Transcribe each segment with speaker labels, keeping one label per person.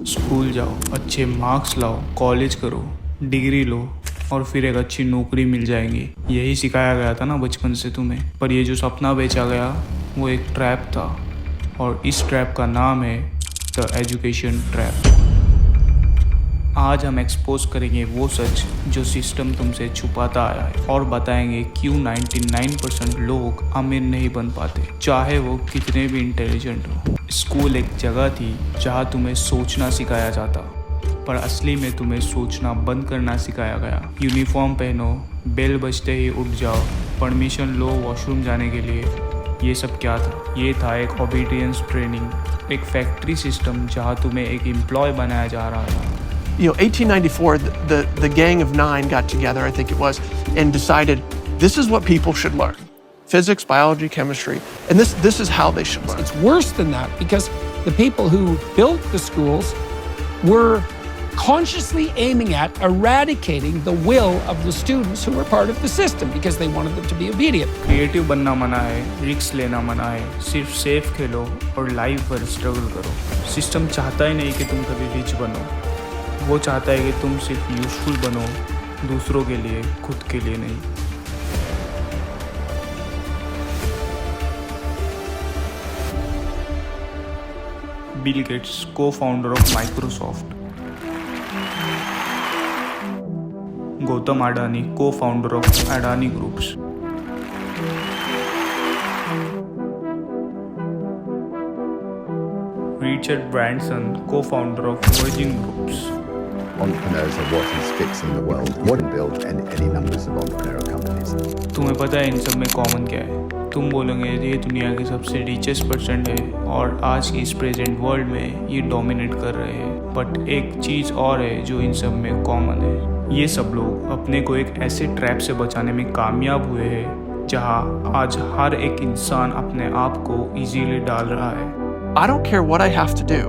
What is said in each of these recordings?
Speaker 1: School जाओ, अच्छे marks लाओ, कॉलेज करो, डिग्री लो और फिर एक अच्छी नौकरी मिल जाएगी। यही सिखाया गया था ना बचपन से तुम्हें। पर ये जो सपना बेचा गया वो एक ट्रैप था और इस ट्रैप का नाम है द एजुकेशन ट्रैप। आज हम एक्सपोज करेंगे वो सच जो सिस्टम तुमसे छुपाता आया है और बताएंगे क्यों 99% लोग अमीर नहीं बन पाते, चाहे वो कितने भी इंटेलिजेंट हो। स्कूल एक जगह थी जहाँ तुम्हें सोचना सिखाया जाता, पर असली में तुम्हें सोचना बंद करना सिखाया गया। यूनिफॉर्म पहनो, बेल बजते ही उठ जाओ, परमिशन लो वॉशरूम जाने के लिए। ये सब क्या था? ये था एक ओबीडियंस ट्रेनिंग, एक फैक्ट्री सिस्टम जहाँ तुम्हें एक एम्प्लॉय बनाया जा रहा था।
Speaker 2: 1894, the Gang of Nine got together, I think it was, and decided this is what people should learn: physics, biology, chemistry, and this is how they should learn.
Speaker 3: It's worse than that because the people who built the schools were consciously aiming at eradicating the will of the students who were part of the system because they wanted them to be obedient.
Speaker 1: Creative बनना मना है, risk लेना मना है, सिर्फ safe खेलो और life पर struggle करो। सिस्टम चाहता ही नहीं कि तुम कभी रिच बनो, वो चाहता है कि तुम सिर्फ यूजफुल बनो, दूसरों के लिए, खुद के लिए नहीं। Bill Gates, co-founder of Microsoft. Gautam Adani, co-founder of Adani groups. Richard Branson, co-founder of Virgin groups.
Speaker 4: Entrepreneurs are what is fixing the world. What build any numbers of entrepreneurial companies.
Speaker 1: तुम्हें पता है इन सब में कॉमन क्या है? तुम बोलोगे ये दुनिया के सबसे रिचेस्ट परसेंट है और आज की इस प्रेजेंट वर्ल्ड में ये डोमिनेट कर रहे हैं। बट एक चीज़ और है जो इन सब में कॉमन है। ये सब लोग अपने को एक ऐसे ट्रैप से बचाने में कामयाब हुए हैं जहाँ आज हर एक इंसान अपने आप को इजीली डाल रहा है।
Speaker 2: I don't care what I have to do,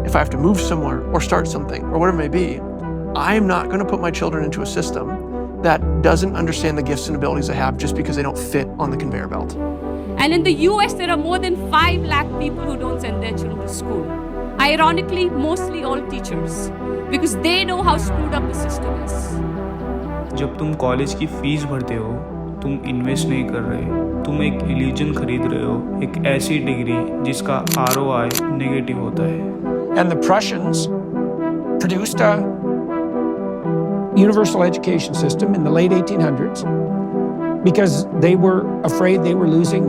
Speaker 2: if I have to move somewhere or start something or whatever it may be, I am not going to put my children into a system that doesn't understand the gifts and abilities I have just because they don't fit on the conveyor belt.
Speaker 5: And in the US, there are more than 5 lakh people who don't send their children to school. Ironically, mostly all teachers, because they know how screwed up the system is.
Speaker 1: जब तुम college की fees भरते हो, तुम invest नहीं कर रहे, तुम एक इल्यूजन खरीद रहे हो, एक ऐसी डिग्री जिसका ROI नेगेटिव होता है।
Speaker 3: And the Prussians produced a universal education system in the late 1800s because they were afraid they were losing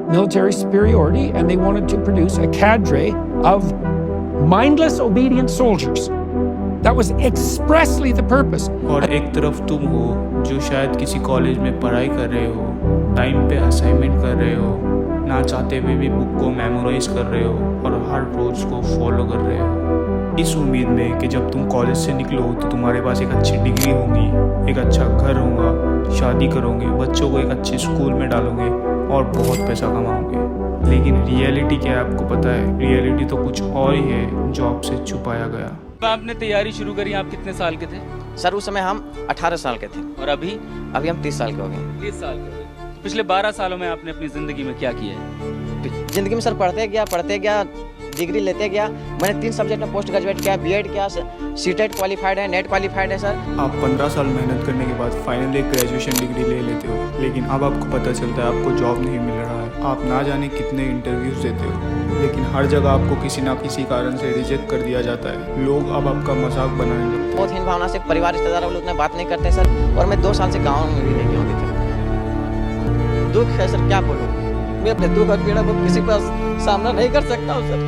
Speaker 3: military superiority and they wanted to produce a cadre of mindless, obedient soldiers. That was expressly the purpose.
Speaker 1: और एक तरफ तुम हो जो शायद किसी college में पढ़ाई कर रहे हो, टाइम पे असाइनमेंट कर रहे हो, ना चाहते हुए भी बुक को मेमोराइज कर रहे हो और हर रोज को फॉलो कर रहे हो, इस उम्मीद में कि जब तुम कॉलेज से निकलो तो तुम्हारे पास एक अच्छी डिग्री होगी, एक अच्छा घर होगा, शादी करोगे, बच्चों को एक अच्छे स्कूल में डालोगे और बहुत पैसा कमाओगे। लेकिन रियलिटी क्या है आपको पता है? रियलिटी तो कुछ और ही है जो आपसे छुपाया गया।
Speaker 6: आपने तैयारी शुरू करी, आप कितने साल के थे?
Speaker 7: सर उस समय हम 18 साल के थे।
Speaker 6: और अभी
Speaker 7: हम 30 साल के हो गए।
Speaker 6: 30 साल के हो गए। पिछले 12 सालों में आपने अपनी ज़िंदगी में क्या किया है?
Speaker 7: ज़िंदगी में सर पढ़ते गया, डिग्री लेते गया। मैंने 3 सब्जेक्ट में पोस्ट ग्रेजुएट किया, बीएड किया, सीटेट क्वालिफाइड है, नेट क्वालिफाइड है सर।
Speaker 1: आप 15 साल मेहनत करने के बाद फाइनली ग्रेजुएशन डिग्री ले लेते हो, लेकिन अब आपको पता चलता है आपको जॉब नहीं मिल रहा है। आप ना जाने कितने इंटरव्यूज देते हो, लेकिन हर जगह आपको किसी ना किसी कारण से रिजेक्ट कर दिया जाता है। लोग अब आपका मजाक बनाने लगते हैं।
Speaker 7: बहुत हीन भावना से परिवार रिश्तेदार वाले उतना बात नहीं करते सर। और मैं 2 साल से गाँव में भी नहीं गया। दुख है सर, क्या बोलूँ। मैं अपने दुख और पीड़ा को किसी का सामना नहीं कर सकता हूँ सर।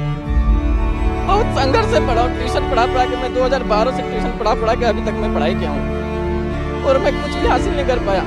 Speaker 7: बहुत संघर्ष से पढ़ा, ट्यूशन पढ़ा के मैं 2012 से ट्यूशन पढ़ा के अभी तक मैं पढ़ाई किया हूँ और मैं कुछ भी हासिल नहीं कर पाया।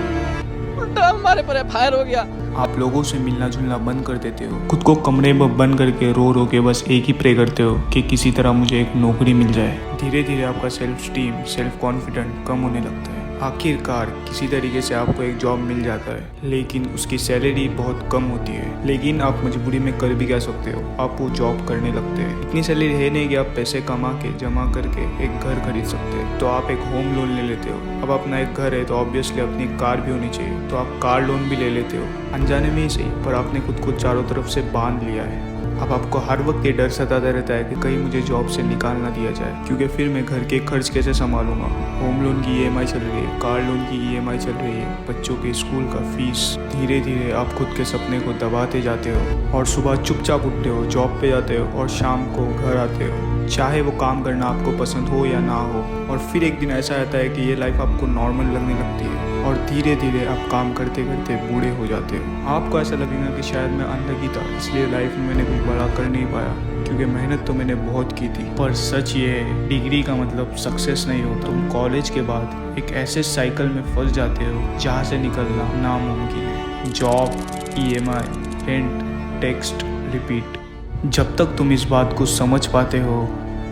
Speaker 7: उल्टा हमारे पर फायर हो गया।
Speaker 1: आप लोगों से मिलना जुलना बंद कर देते हो, खुद को कमरे में बंद करके रो के बस एक ही प्रे करते हो कि किसी तरह मुझे एक नौकरी मिल जाए। धीरे धीरे आपका सेल्फ स्टीम, सेल्फ कॉन्फिडेंट कम होने लगता है। आखिरकार किसी तरीके से आपको एक जॉब मिल जाता है, लेकिन उसकी सैलरी बहुत कम होती है। लेकिन आप मजबूरी में कर भी क्या सकते हो, आप वो जॉब करने लगते हैं। इतनी सैलरी है नहीं कि आप पैसे कमा के जमा करके एक घर खरीद सकते हैं, तो आप एक होम लोन ले लेते हो। अब अपना एक घर है तो ऑब्वियसली अपनी कार भी होनी चाहिए, तो आप कार लोन भी ले लेते हो। अनजाने में ही सही, पर आपने खुद को चारों तरफ से बांध लिया है। अब आपको हर वक्त ये डर सताता रहता है कि कहीं मुझे जॉब से निकाल ना दिया जाए, क्योंकि फिर मैं घर के खर्च कैसे संभालूंगा। होम लोन की EMI चल रही है, कार लोन की EMI चल रही है, बच्चों के स्कूल का फीस। धीरे धीरे आप खुद के सपने को दबाते जाते हो और सुबह चुपचाप उठते हो, जॉब पे जाते हो और शाम को घर आते हो, चाहे वो काम करना आपको पसंद हो या ना हो। और फिर एक दिन ऐसा आता है कि ये लाइफ आपको नॉर्मल लगने लगती है और धीरे धीरे आप काम करते करते बूढ़े हो जाते हो। आपको ऐसा लगेगा कि शायद मैं अनलकी था, इसलिए लाइफ में मैंने कुछ बड़ा कर नहीं पाया, क्योंकि मेहनत तो मैंने बहुत की थी। पर सच ये है, डिग्री का मतलब सक्सेस नहीं होता। तुम कॉलेज के बाद एक ऐसे साइकिल में फंस जाते हो जहाँ से निकलना नामुमकिन है। Job, EMI, rent, text, repeat. जब तक तुम इस बात को समझ पाते हो,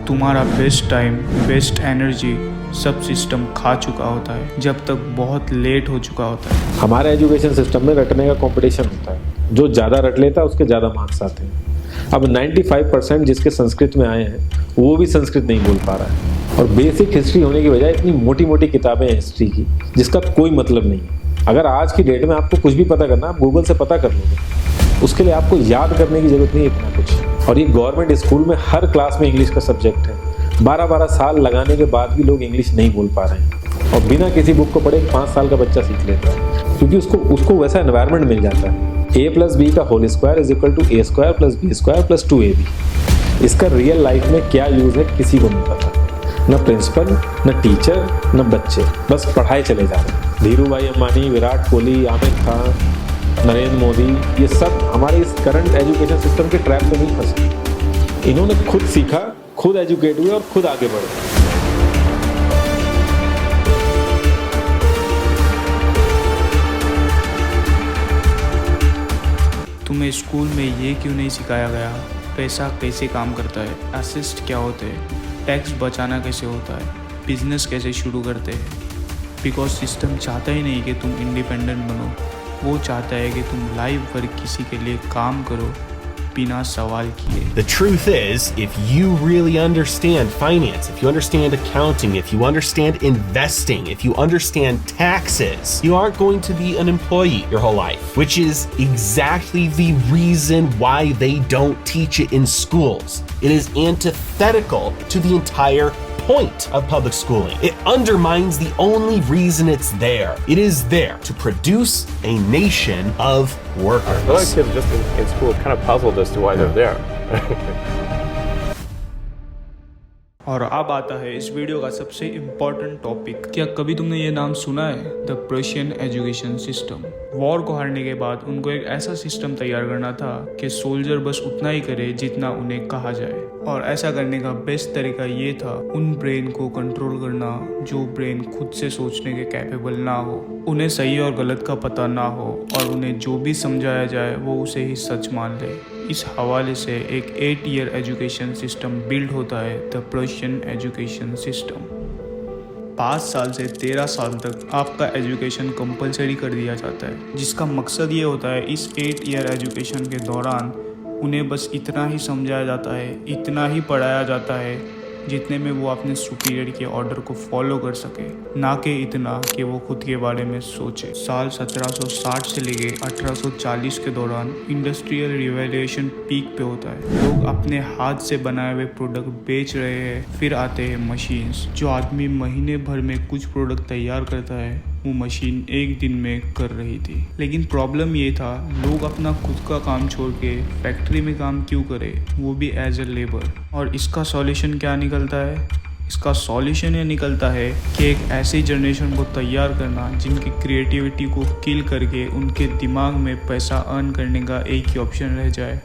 Speaker 1: तुम्हारा बेस्ट टाइम, बेस्ट एनर्जी सब सिस्टम खा चुका होता है, जब तक बहुत लेट हो चुका होता है।
Speaker 8: हमारे एजुकेशन सिस्टम में रटने का कंपटीशन होता है, जो ज़्यादा रट लेता है उसके ज़्यादा मार्क्स आते हैं। अब 95% जिसके संस्कृत में आए हैं वो भी संस्कृत नहीं बोल पा रहा है, और बेसिक हिस्ट्री होने की बजाय इतनी मोटी मोटी किताबें हैं हिस्ट्री की जिसका कोई मतलब नहीं है। अगर आज की डेट में आपको कुछ भी पता करना, आप गूगल से पता कर लोगे, उसके लिए आपको याद करने की जरूरत नहीं है इतना कुछ। और ये गवर्नमेंट स्कूल में हर क्लास में इंग्लिश का सब्जेक्ट है। 12-12 साल लगाने के बाद भी लोग इंग्लिश नहीं बोल पा रहे हैं, और बिना किसी बुक को पढ़े 5 साल का बच्चा सीख लेता है, क्योंकि उसको वैसा एनवायरनमेंट मिल जाता है। A+B का whole square is equal to A² + B² + 2AB। इसका रियल लाइफ में क्या यूज है किसी को नहीं पता, न प्रिंसिपल, न टीचर, न बच्चे, बस पढ़ाए चले जा रहे हैं। धीरू भाई अंबानी, विराट कोहली, आमिर खान, नरेंद्र मोदी, ये सब हमारे इस करंट एजुकेशन सिस्टम के ट्रैप में नहीं फंसे। इन्होंने खुद सीखा, खुद एजुकेट हुए और खुद आगे बढ़े।
Speaker 1: तुम्हें स्कूल में ये क्यों नहीं सिखाया गया पैसा कैसे काम करता है, असिस्ट क्या होते हैं, टैक्स बचाना कैसे होता है, बिजनेस कैसे शुरू करते हैं। बिकॉज सिस्टम चाहता ही नहीं कि तुम इंडिपेंडेंट बनो, वो चाहता है कि तुम लाइफ भर किसी के लिए काम करो बिना सवाल किए।
Speaker 9: The truth is, if you really understand finance, if you understand accounting, if you understand investing, if you understand taxes, you aren't going to be an employee your whole life, which is exactly the reason why they don't teach it in schools. It is antithetical to the entire point of public schooling. It undermines the only reason it's there. It is there to produce a nation of workers.
Speaker 10: A lot of kids just in school kind of puzzled as to why they're there.
Speaker 1: और अब आता है इस video का सबसे important topic. क्या कभी तुमने ये नाम सुना है, the Prussian education system. War को हारने के बाद उनको एक ऐसा सिस्टम तैयार करना था कि सोल्जर बस उतना ही करे जितना उन्हें कहा जाए, और ऐसा करने का बेस्ट तरीका ये था उन ब्रेन को कंट्रोल करना जो ब्रेन खुद से सोचने के कैपेबल ना हो, उन्हें सही और गलत का पता ना हो, और उन्हें जो भी समझाया जाए वो उसे ही सच मान ले। इस हवाले से एक 8 ईयर एजुकेशन सिस्टम बिल्ड होता है, द प्रशियन एजुकेशन सिस्टम। 5 साल से 13 साल तक आपका एजुकेशन कंपलसरी कर दिया जाता है, जिसका मकसद ये होता है इस 8 ईयर एजुकेशन के दौरान उन्हें बस इतना ही समझाया जाता है, इतना ही पढ़ाया जाता है जितने में वो अपने सुपीरियर के ऑर्डर को फॉलो कर सके, ना कि इतना कि वो खुद के बारे में सोचे। साल 1760 से लेके 1840 के दौरान इंडस्ट्रियल रिवॉल्यूशन पीक पे होता है। लोग अपने हाथ से बनाए हुए प्रोडक्ट बेच रहे हैं। फिर आते हैं मशीन्स। जो आदमी महीने भर में कुछ प्रोडक्ट तैयार करता है वो मशीन एक दिन में कर रही थी। लेकिन प्रॉब्लम ये था, लोग अपना खुद का काम छोड़ के फैक्ट्री में काम क्यों करें, वो भी एज ए लेबर। और इसका सॉल्यूशन क्या निकलता है? इसका सॉल्यूशन ये निकलता है कि एक ऐसी जनरेशन को तैयार करना जिनकी क्रिएटिविटी को किल करके उनके दिमाग में पैसा अर्न करने का एक ही ऑप्शन रह जाए,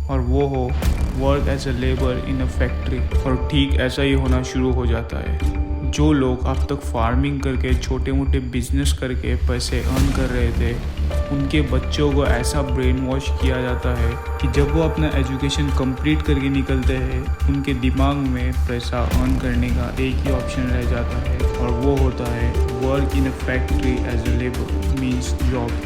Speaker 1: और वो हो work as a labour in a factory. और ठीक ऐसा ही होना शुरू हो जाता है। जो लोग अब तक फार्मिंग करके छोटे मोटे बिजनेस करके पैसे अर्न कर रहे थे, उनके बच्चों को ऐसा ब्रेन वॉश किया जाता है कि जब वो अपना एजुकेशन कंप्लीट करके निकलते हैं, उनके दिमाग में पैसा अर्न करने का एक ही ऑप्शन रह जाता है, और वो होता है work in a factory as a labour, means job.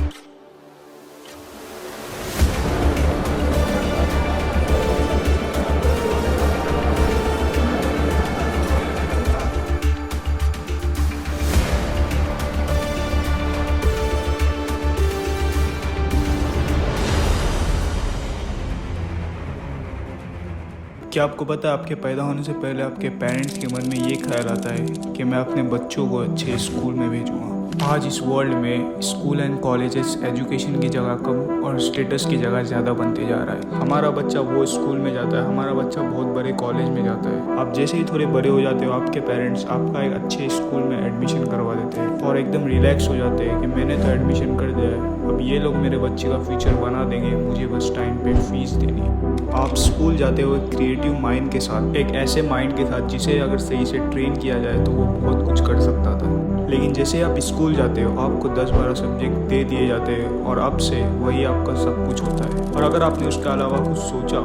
Speaker 1: क्या आपको पता है आपके पैदा होने से पहले आपके पेरेंट्स के मन में ये ख्याल आता है कि मैं अपने बच्चों को अच्छे स्कूल में भेजूँगा। आज इस वर्ल्ड में स्कूल एंड कॉलेजेस एजुकेशन की जगह कम और स्टेटस की जगह ज़्यादा बनते जा रहा है। हमारा बच्चा वो स्कूल में जाता है, हमारा बच्चा बहुत बड़े कॉलेज में जाता है। आप जैसे ही थोड़े बड़े हो जाते हो आपके पेरेंट्स आपका एक अच्छे स्कूल में एडमिशन करवा देते हैं और एकदम रिलैक्स हो जाते हैं कि मैंने तो एडमिशन कर दिया है, अब ये लोग मेरे बच्चे का फ्यूचर बना देंगे, मुझे बस टाइम पे फीस देनी है। आप स्कूल जाते हो एक क्रिएटिव माइंड के साथ, एक ऐसे माइंड के साथ जिसे अगर सही से ट्रेन किया जाए तो वो बहुत कुछ कर सकता था। लेकिन जैसे आप स्कूल जाते हो आपको 10-12 सब्जेक्ट दे दिए जाते हैं और अब से वही आपका सब कुछ होता है। और अगर आपने उसके अलावा कुछ सोचा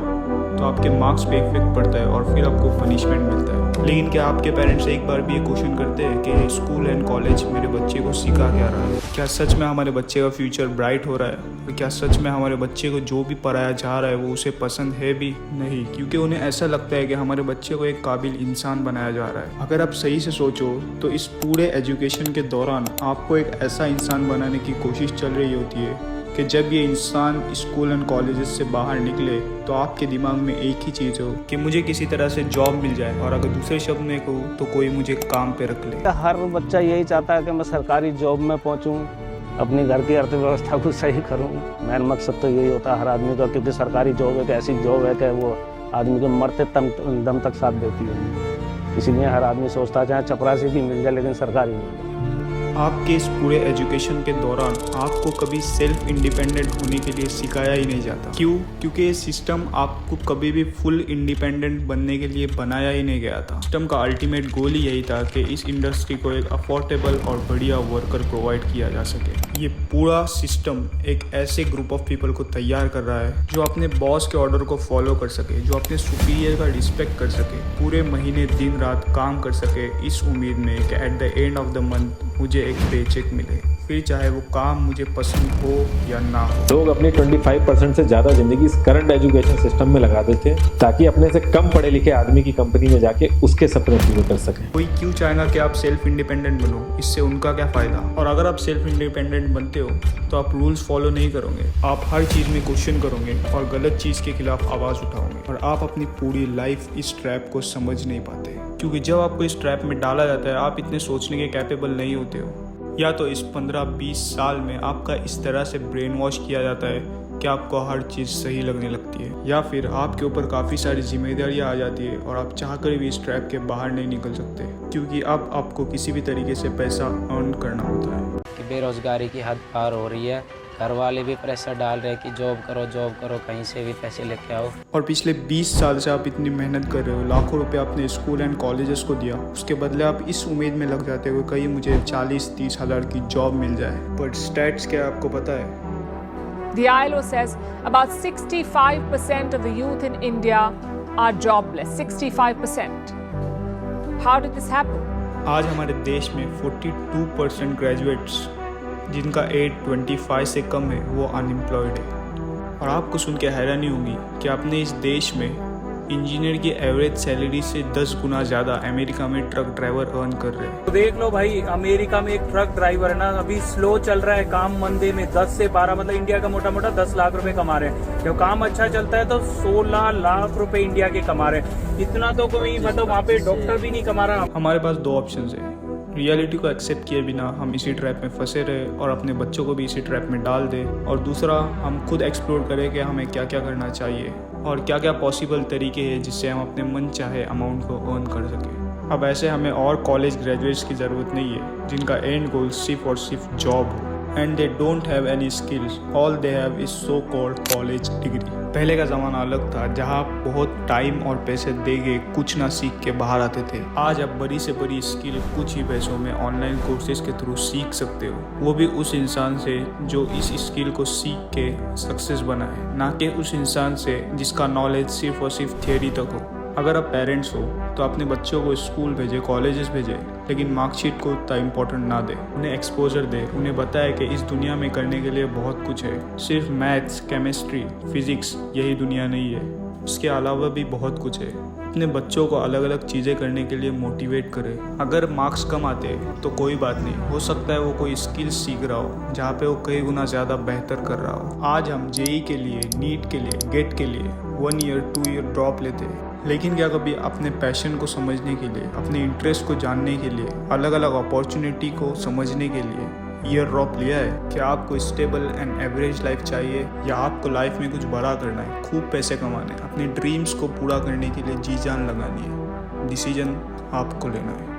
Speaker 1: तो आपके मार्क्स पे इफेक्ट पड़ता है और फिर आपको पनिशमेंट मिलता है। लेकिन क्या आपके पेरेंट्स एक बार भी ये क्वेश्चन करते हैं कि स्कूल एंड कॉलेज मेरे बच्चे को सिखा क्या रहा है? क्या सच में हमारे बच्चे का फ्यूचर ब्राइट हो रहा है? और क्या सच में हमारे बच्चे को जो भी पढ़ाया जा रहा है वो उसे पसंद है भी? नहीं, क्योंकि उन्हें ऐसा लगता है कि हमारे बच्चे को एक काबिल इंसान बनाया जा रहा है। अगर आप सही से सोचो तो इस पूरे एजुकेशन के दौरान आपको एक ऐसा इंसान बनाने की कोशिश चल रही होती है कि जब ये इंसान स्कूल एंड कॉलेजेस से बाहर निकले तो आपके दिमाग में एक ही चीज़ हो कि मुझे किसी तरह से जॉब मिल जाए, और अगर दूसरे शब्द में कहूँ तो कोई मुझे काम पे रख ले।
Speaker 11: हर बच्चा यही चाहता है कि मैं सरकारी जॉब में पहुँचूँ, अपनी घर की अर्थव्यवस्था को सही करूँ। मेन मकसद तो यही होता है हर आदमी का, क्योंकि सरकारी जॉब एक ऐसी जॉब है कि वो आदमी को मरते दम तक साथ देती है। इसीलिए हर आदमी सोचता है चाहे चपरासी भी मिल जाए लेकिन सरकारी मिल जाए।
Speaker 1: आपके इस पूरे एजुकेशन के दौरान आपको कभी सेल्फ इंडिपेंडेंट होने के लिए सिखाया ही नहीं जाता। क्यों? क्योंकि ये सिस्टम आपको कभी भी फुल इंडिपेंडेंट बनने के लिए बनाया ही नहीं गया था। सिस्टम का अल्टीमेट गोल ही यही था कि इस इंडस्ट्री को एक अफोर्डेबल और बढ़िया वर्कर प्रोवाइड किया जा सके। ये पूरा सिस्टम एक ऐसे ग्रुप ऑफ पीपल को तैयार कर रहा है जो अपने बॉस के ऑर्डर को फॉलो कर सके, जो अपने सुपीरियर का रिस्पेक्ट कर सके, पूरे महीने दिन रात काम कर सके इस उम्मीद में कि at the end of the month मुझे एक पेचेक मिले, फिर चाहे वो काम मुझे पसंद हो या ना हो।
Speaker 8: लोग अपनी 25% से ज़्यादा जिंदगी इस करंट एजुकेशन सिस्टम में लगा देते हैं ताकि अपने से कम पढ़े लिखे आदमी की कंपनी में जाके उसके सपने पूरे कर सकें।
Speaker 1: कोई क्यों चाहेगा कि आप सेल्फ इंडिपेंडेंट बनो? इससे उनका क्या फ़ायदा? और अगर आप सेल्फ इंडिपेंडेंट बनते हो तो आप रूल्स फॉलो नहीं करोगे, आप हर चीज़ में क्वेश्चन करोगे और गलत चीज़ के खिलाफ आवाज़ उठाओगे, और आप अपनी पूरी लाइफ इस ट्रैप को समझ नहीं पाते। क्योंकि जब आपको इस ट्रैप में डाला जाता है आप इतने सोचने के कैपेबल नहीं होते हो। या तो इस 15-20 साल में आपका इस तरह से ब्रेन वॉश किया जाता है कि आपको हर चीज़ सही लगने लगती है, या फिर आपके ऊपर काफ़ी सारी जिम्मेदारियां आ जाती है और आप चाहकर भी इस ट्रैप के बाहर नहीं निकल सकते, क्योंकि अब आपको किसी भी तरीके से पैसा अर्न करना होता है।
Speaker 12: कि बेरोज़गारी की हद पार हो रही है, घर वाले भी प्रेशर डाल रहे हैं कि जॉब करो, कहीं से भी पैसे लेके आओ।
Speaker 1: और पिछले 20 साल से आप इतनी मेहनत कर रहे हो, लाखों रुपए आपने स्कूल एंड कॉलेजेस को दिया, उसके बदले आप इस उम्मीद में लग जाते हो कहीं मुझे 40-30 हज़ार की जॉब मिल जाए। बट स्टैट्स क्या आपको पता है?
Speaker 13: The ILO says about 65% of the youth in India are jobless. 65%. How did this happen?
Speaker 1: आज हमारे देश में 42% ग्रेजुएट्स जिनका एज 25 से कम है वो अनएम्प्लॉयड है। और आपको सुन के हैरानी होगी कि अपने इस देश में इंजीनियर की एवरेज सैलरी से 10 गुना ज़्यादा अमेरिका में ट्रक ड्राइवर अर्न कर रहे हैं।
Speaker 14: तो देख लो भाई, अमेरिका में एक ट्रक ड्राइवर है ना, अभी स्लो चल रहा है काम, मंदे में 10 से 12 मतलब इंडिया का मोटा मोटा 10 लाख रुपए कमा रहे हैं। जब काम अच्छा चलता है तो 16 लाख रुपए इंडिया के कमा रहे हैं। इतना तो कोई मतलब वहाँ पे डॉक्टर भी नहीं कमा रहा।
Speaker 1: हमारे पास 2 ऑप्शन है। रियलिटी को एक्सेप्ट किए बिना हम इसी ट्रैप में फंसे रहे और अपने बच्चों को भी इसी ट्रैप में डाल दे, और दूसरा हम खुद एक्सप्लोर करें कि हमें क्या क्या करना चाहिए और क्या क्या पॉसिबल तरीके हैं जिससे हम अपने मन चाहे अमाउंट को अर्न कर सकें। अब ऐसे हमें और कॉलेज ग्रेजुएट्स की ज़रूरत नहीं है जिनका एंड गोल सिर्फ और सिर्फ जॉब हो, and they don't have any skills, all they have is so called college degree. पहले का ज़माना अलग था जहाँ बहुत टाइम और पैसे देके कुछ ना सीख के बाहर आते थे। आज आप बड़ी से बड़ी स्किल कुछ ही पैसों में ऑनलाइन कोर्सेज के थ्रू सीख सकते हो, वो भी उस इंसान से जो इस स्किल को सीख के सक्सेस बना है, ना कि उस इंसान से जिसका नॉलेज सिर्फ और सिर्फ थियरी तक हो। अगर आप पेरेंट्स हो तो अपने बच्चों को स्कूल भेजे, कॉलेजेस भेजे, लेकिन मार्कशीट को उतना इम्पोर्टेंट ना दे, उन्हें एक्सपोजर दे, उन्हें बताए कि इस दुनिया में करने के लिए बहुत कुछ है, सिर्फ मैथ्स, केमिस्ट्री, फिजिक्स यही दुनिया नहीं है, उसके अलावा भी बहुत कुछ है। अपने बच्चों को अलग अलग चीज़ें करने के लिए मोटिवेट करें। अगर मार्क्स कम आते तो कोई बात नहीं, हो सकता है वो कोई स्किल सीख रहा हो जहाँ पे वो कई गुना ज़्यादा बेहतर कर रहा हो। आज हम जेई के लिए, नीट के लिए, गेट के लिए 1 ईयर 2 ईयर ड्रॉप लेते हैं, लेकिन क्या कभी अपने पैशन को समझने के लिए, अपने इंटरेस्ट को जानने के लिए, अलग अलग अपॉर्चुनिटी को समझने के लिए ईयर ड्रॉप लिया है? क्या आपको स्टेबल एंड एवरेज लाइफ चाहिए, या आपको लाइफ में कुछ बड़ा करना है, खूब पैसे कमाने, अपने ड्रीम्स को पूरा करने के लिए जी जान लगानी है? डिसीजन आपको लेना है।